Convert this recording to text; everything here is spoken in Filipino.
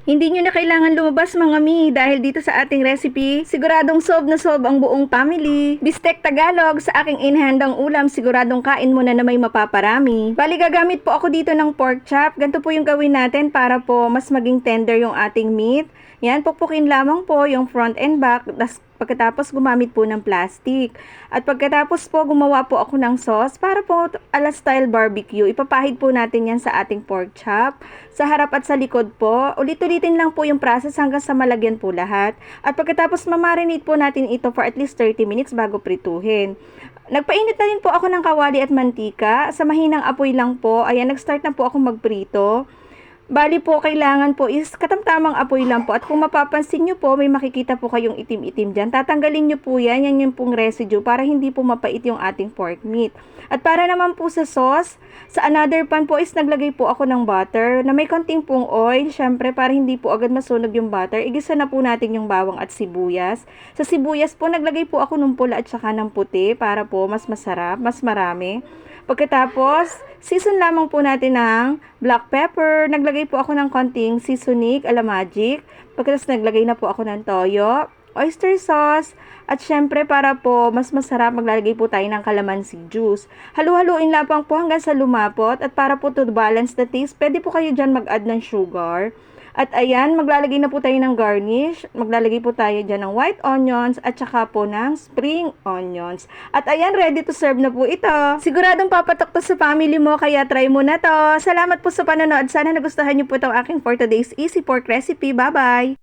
Hindi nyo na kailangan lumabas mga mi dahil dito sa ating recipe, siguradong sob na sob ang buong family. Bistek Tagalog sa aking inhandang ulam, siguradong kain mo na may mapaparami. Bali gagamit po ako dito ng pork chop. Ganito po yung gawin natin para po mas maging tender yung ating meat. Yan, pukpukin lamang po yung front and back. Pagkatapos gumamit po ng plastic. At pagkatapos po gumawa po ako ng sauce para po ala style barbecue. Ipapahid po natin yan sa ating pork chop. Sa harap at sa likod po. Ulit-ulitin lang po yung process hanggang sa malagyan po lahat. At pagkatapos mamarinate po natin ito for at least 30 minutes bago prituhin. Nagpainit na rin po ako ng kawali at mantika. Sa mahinang apoy lang po. Ayan, nag-start na po ako magprito. Bali po, kailangan po is katamtamang apoy lang po. At kung mapapansin nyo po, may makikita po kayong itim-itim dyan. Tatanggalin nyo po yan. Yan yung pong residue para hindi po mapait yung ating pork meat. At para naman po sa sauce, sa another pan po is naglagay po ako ng butter na may konting pong oil. Syempre, para hindi po agad masunog yung butter, igisa na po natin yung bawang at sibuyas. Sa sibuyas po, naglagay po ako ng pula at saka ng puti para po mas masarap, mas marami. Pagkatapos, season lamang po natin ng black pepper. Naglagay po ako ng konting seasoning ala magic. Pagkatapos naglagay na po ako ng toyo, oyster sauce, at syempre para po mas masarap maglalagay po tayo ng calamansi juice. Halu-haluin lamang po hanggang sa lumapot at para po to balance the taste, pwede po kayo dyan mag-add ng sugar. At ayan, maglalagay na po tayo ng garnish. Maglalagay po tayo dyan ng white onions at saka po ng spring onions. At ayan, ready to serve na po ito. Siguradong papatok to sa family mo, kaya try mo na to. Salamat po sa panonood. Sana nagustuhan niyo po itong aking for today's easy pork recipe. Bye-bye!